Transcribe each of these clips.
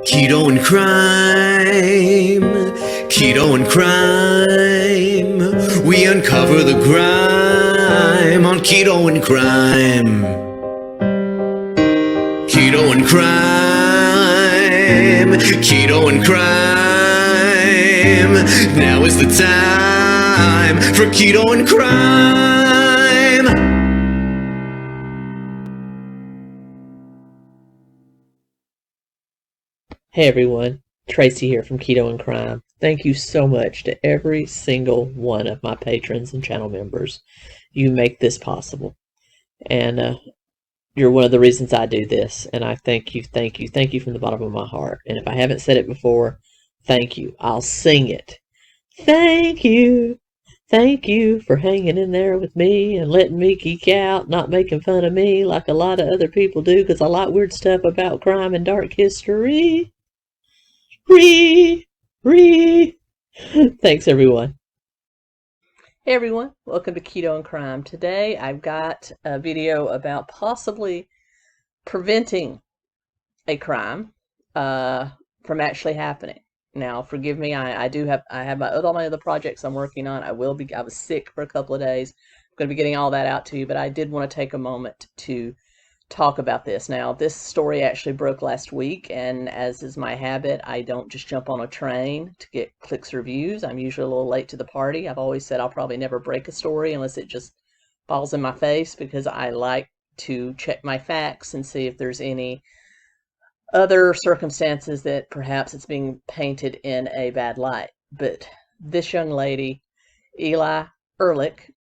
Keto and crime, keto and crime. We uncover the grime on keto and crime. Keto and crime, keto and crime. Now is the time for keto and crime. Hey everyone, Tracy here from Keto and Crime. Thank you so much to every single one of my patrons and channel members. You make this possible. And you're one of the reasons I do this. And I thank you from the bottom of my heart. And if I haven't said it before, thank you. I'll sing it. Thank you. Thank you for hanging in there with me and letting me geek out, not making fun of me like a lot of other people do, because I like weird stuff about crime and dark history. Thanks, everyone. Hey, everyone. Welcome to Keto and Crime. Today, I've got a video about possibly preventing a crime from actually happening. Now, forgive me. I have all my other projects I'm working on. I was sick for a couple of days. I'm going to be getting all that out to you, but I did want to take a moment to talk about this. Now, this story actually broke last week, and as is my habit, I don't just jump on a train to get clicks or views. I'm usually a little late to the party. I've always said I'll probably never break a story unless it just falls in my face, because I like to check my facts and see if there's any other circumstances that perhaps it's being painted in a bad light. But this young lady, Eli Erlick,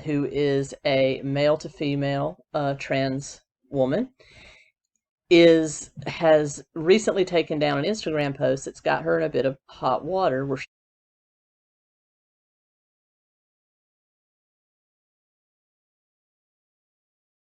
who is a male to female trans woman, has recently taken down an Instagram post that's got her in a bit of hot water, where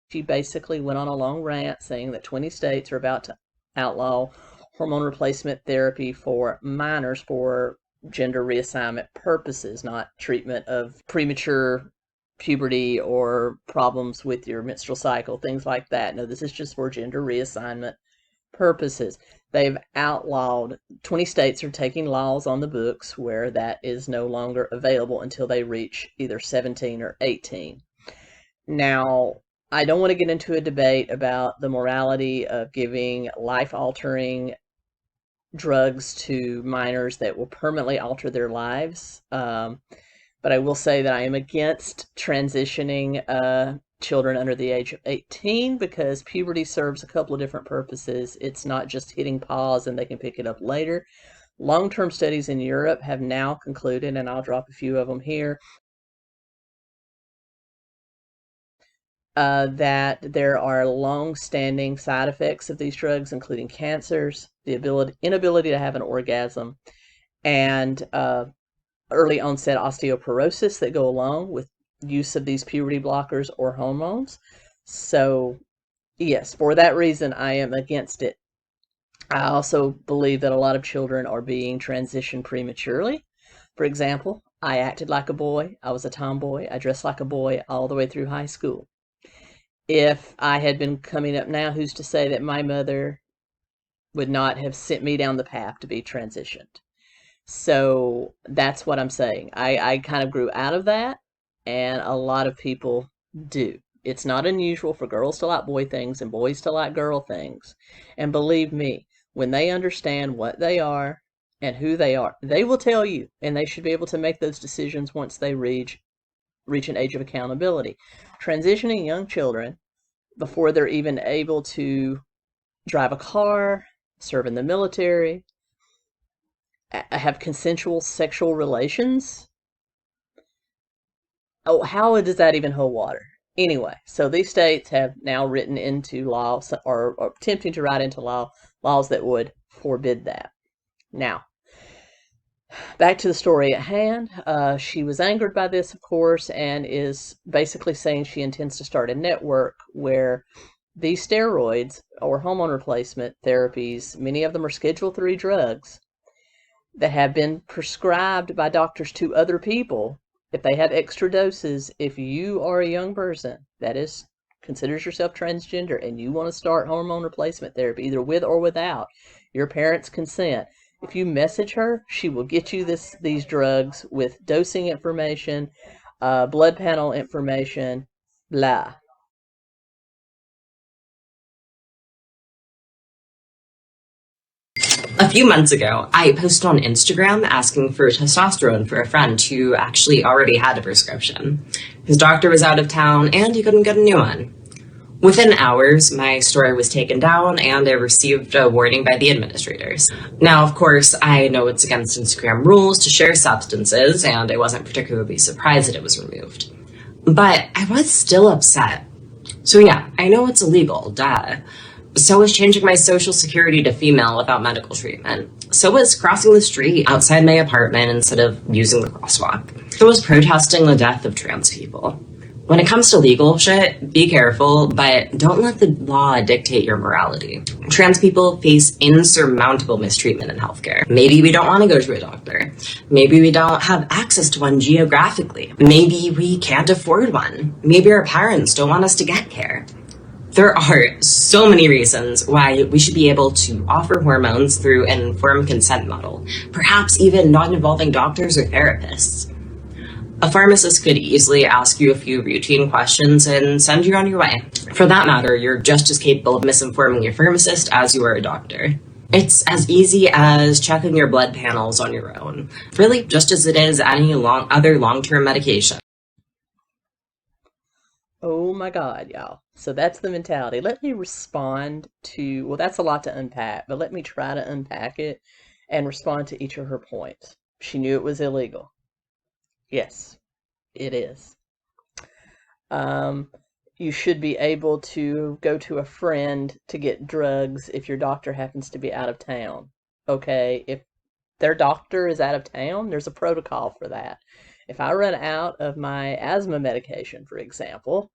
she basically went on a long rant saying that 20 states are about to outlaw hormone replacement therapy for minors for gender reassignment purposes, not treatment of premature puberty or problems with your menstrual cycle, things like that. No, this is just for gender reassignment purposes. They've outlawed, 20 states are taking laws on the books where that is no longer available until they reach either 17 or 18. Now, I don't want to get into a debate about the morality of giving life-altering drugs to minors that will permanently alter their lives. But I will say that I am against transitioning children under the age of 18, because puberty serves a couple of different purposes. It's not just hitting pause and they can pick it up later. Long-term studies in Europe have now concluded, and I'll drop a few of them here, that there are long-standing side effects of these drugs, including cancers, the inability to have an orgasm, and early onset osteoporosis that go along with use of these puberty blockers or hormones. So yes, for that reason, I am against it. I also believe that a lot of children are being transitioned prematurely. For example, I acted like a boy. I was a tomboy. I dressed like a boy all the way through high school. If I had been coming up now, who's to say that my mother would not have sent me down the path to be transitioned? So that's what I'm saying. I kind of grew out of that, and a lot of people do. It's not unusual for girls to like boy things and boys to like girl things. And believe me, when they understand what they are and who they are, they will tell you, and they should be able to make those decisions once they reach an age of accountability. Transitioning young children before they're even able to drive a car, serve in the military, have consensual sexual relations. Oh, how does that even hold water? Anyway, so these states have now written into law, or attempting to write into law, laws that would forbid that. Now, back to the story at hand. She was angered by this, of course, and is basically saying she intends to start a network where these steroids or hormone replacement therapies, many of them are Schedule III drugs, that have been prescribed by doctors to other people. If they have extra doses, if you are a young person that is considers herself transgender and you want to start hormone replacement therapy, either with or without your parents' consent, if you message her, she will get you these drugs with dosing information, blood panel information, blah. A few months ago, I posted on Instagram asking for testosterone for a friend who actually already had a prescription. His doctor was out of town and he couldn't get a new one. Within hours, my story was taken down and I received a warning by the administrators. Now, of course, I know it's against Instagram rules to share substances, and I wasn't particularly surprised that it was removed. But I was still upset. So yeah, I know it's illegal, duh. So was changing my social security to female without medical treatment. So was crossing the street outside my apartment instead of using the crosswalk. So was protesting the death of trans people. When it comes to legal shit, be careful, but don't let the law dictate your morality. Trans people face insurmountable mistreatment in healthcare. Maybe we don't want to go to a doctor. Maybe we don't have access to one geographically. Maybe we can't afford one. Maybe our parents don't want us to get care. There are so many reasons why we should be able to offer hormones through an informed consent model, perhaps even not involving doctors or therapists. A pharmacist could easily ask you a few routine questions and send you on your way. For that matter, you're just as capable of misinforming your pharmacist as you are a doctor. It's as easy as checking your blood panels on your own, really just as it is any other long-term medication. Oh my God, y'all. So that's the mentality. Let me respond to, well, that's a lot to unpack, but let me try to unpack it and respond to each of her points. She knew it was illegal. Yes, it is. You should be able to go to a friend to get drugs if your doctor happens to be out of town. Okay, if their doctor is out of town, there's a protocol for that. If I run out of my asthma medication, for example,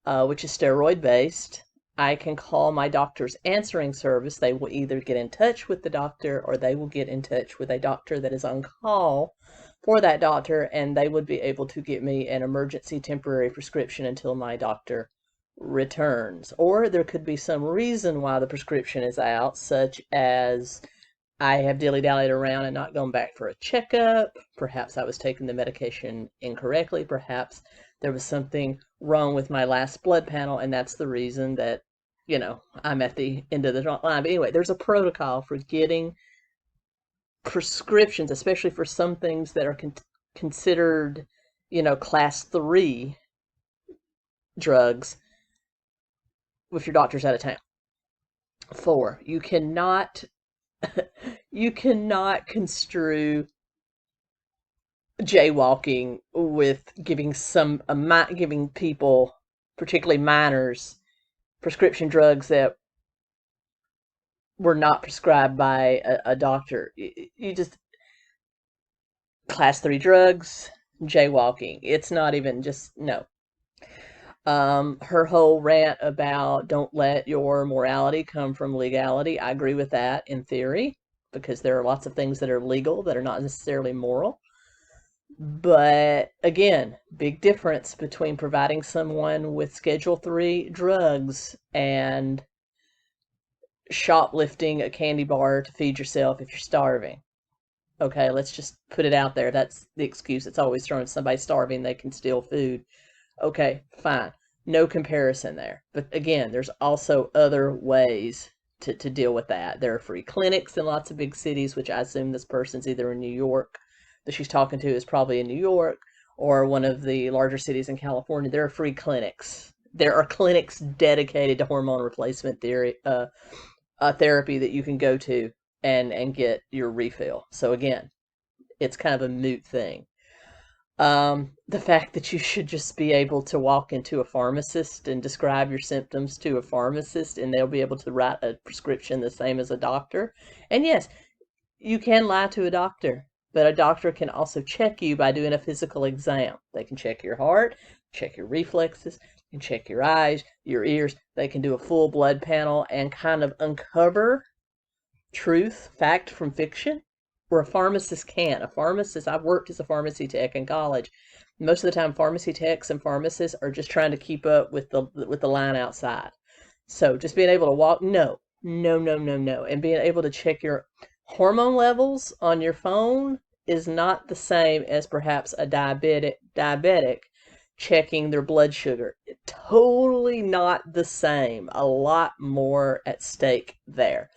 which is steroid based, I can call my doctor's answering service. They will either get in touch with the doctor or they will get in touch with a doctor that is on call for that doctor, and they would be able to get me an emergency temporary prescription until my doctor returns. Or there could be some reason why the prescription is out, such as I have dilly-dallied around and not gone back for a checkup. Perhaps I was taking the medication incorrectly. Perhaps there was something wrong with my last blood panel, and that's the reason that, I'm at the end of the line. But anyway, there's a protocol for getting prescriptions, especially for some things that are considered, class 3 drugs, if your doctor's out of town. 4, you cannot construe jaywalking with giving people, particularly minors, prescription drugs that were not prescribed by a doctor. You just, class 3 drugs, jaywalking. It's not even just, no. Her whole rant about don't let your morality come from legality. I agree with that in theory, because there are lots of things that are legal that are not necessarily moral. But again, big difference between providing someone with Schedule 3 drugs and shoplifting a candy bar to feed yourself if you're starving. Okay, let's just put it out there. That's the excuse that's always thrown. If somebody's starving, they can steal food. Okay, fine. No comparison there. But again, there's also other ways to deal with that. There are free clinics in lots of big cities, which I assume this person's either in New York, that she's talking to is probably in New York, or one of the larger cities in California. There are free clinics. There are clinics dedicated to hormone replacement therapy that you can go to and get your refill. So again, it's kind of a moot thing. The fact that you should just be able to walk into a pharmacist and describe your symptoms to a pharmacist and they'll be able to write a prescription the same as a doctor. And yes, you can lie to a doctor, but a doctor can also check you by doing a physical exam. They can check your heart, check your reflexes, and check your eyes, your ears. They can do a full blood panel and kind of uncover truth, fact from fiction, where a pharmacist can't. A pharmacist, I've worked as a pharmacy tech in college. Most of the time, pharmacy techs and pharmacists are just trying to keep up with the line outside. So just being able to walk, no, no, no, no, no. And being able to check your hormone levels on your phone is not the same as perhaps a diabetic checking their blood sugar. Totally not the same. A lot more at stake there.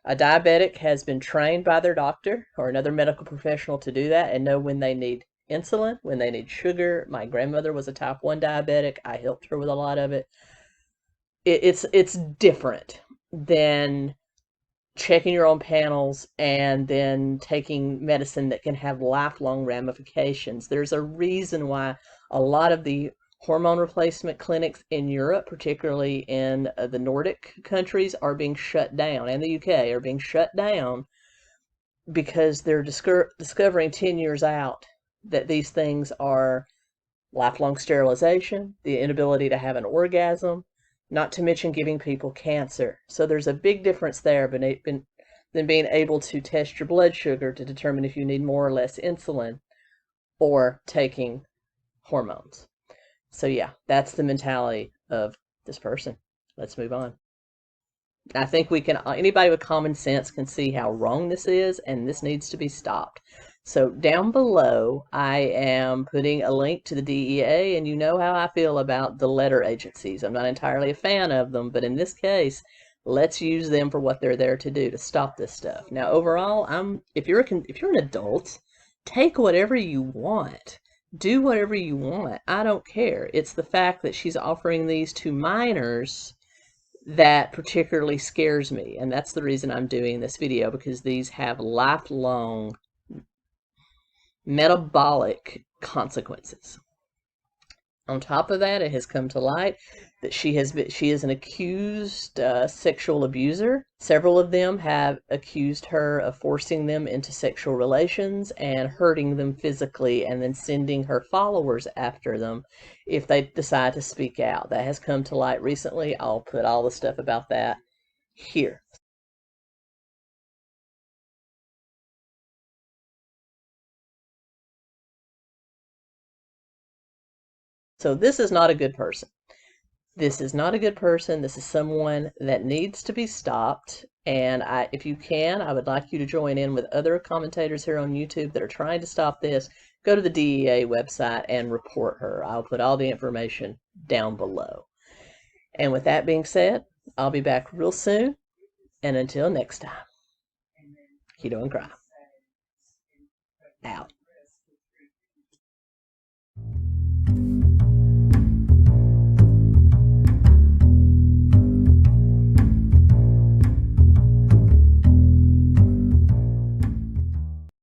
A diabetic has been trained by their doctor or another medical professional to do that and know when they need insulin, when they need sugar. My grandmother was a type 1 diabetic. I helped her with a lot of it. It's different than checking your own panels and then taking medicine that can have lifelong ramifications. There's a reason why a lot of the hormone replacement clinics in Europe, particularly in the Nordic countries, are being shut down, and the UK are being shut down because they're discovering 10 years out that these things are lifelong sterilization, the inability to have an orgasm, not to mention giving people cancer. So there's a big difference there than being able to test your blood sugar to determine if you need more or less insulin or taking hormones. So yeah, that's the mentality of this person. Let's move on. I think anybody with common sense can see how wrong this is, and this needs to be stopped. So down below, I am putting a link to the DEA, and you know how I feel about the letter agencies. I'm not entirely a fan of them, but in this case, let's use them for what they're there to do, to stop this stuff. Now, overall, if you're an adult, take whatever you want. Do whatever you want. I don't care. It's the fact that she's offering these to minors that particularly scares me, and that's the reason I'm doing this video, because these have lifelong metabolic consequences. On top of that, it has come to light that she is an accused sexual abuser. Several of them have accused her of forcing them into sexual relations and hurting them physically, and then sending her followers after them if they decide to speak out. That has come to light recently. I'll put all the stuff about that here. So this is not a good person. This is not a good person. This is someone that needs to be stopped. And if you can, I would like you to join in with other commentators here on YouTube that are trying to stop this. Go to the DEA website and report her. I'll put all the information down below. And with that being said, I'll be back real soon. And until next time, Keto and Crime. Out.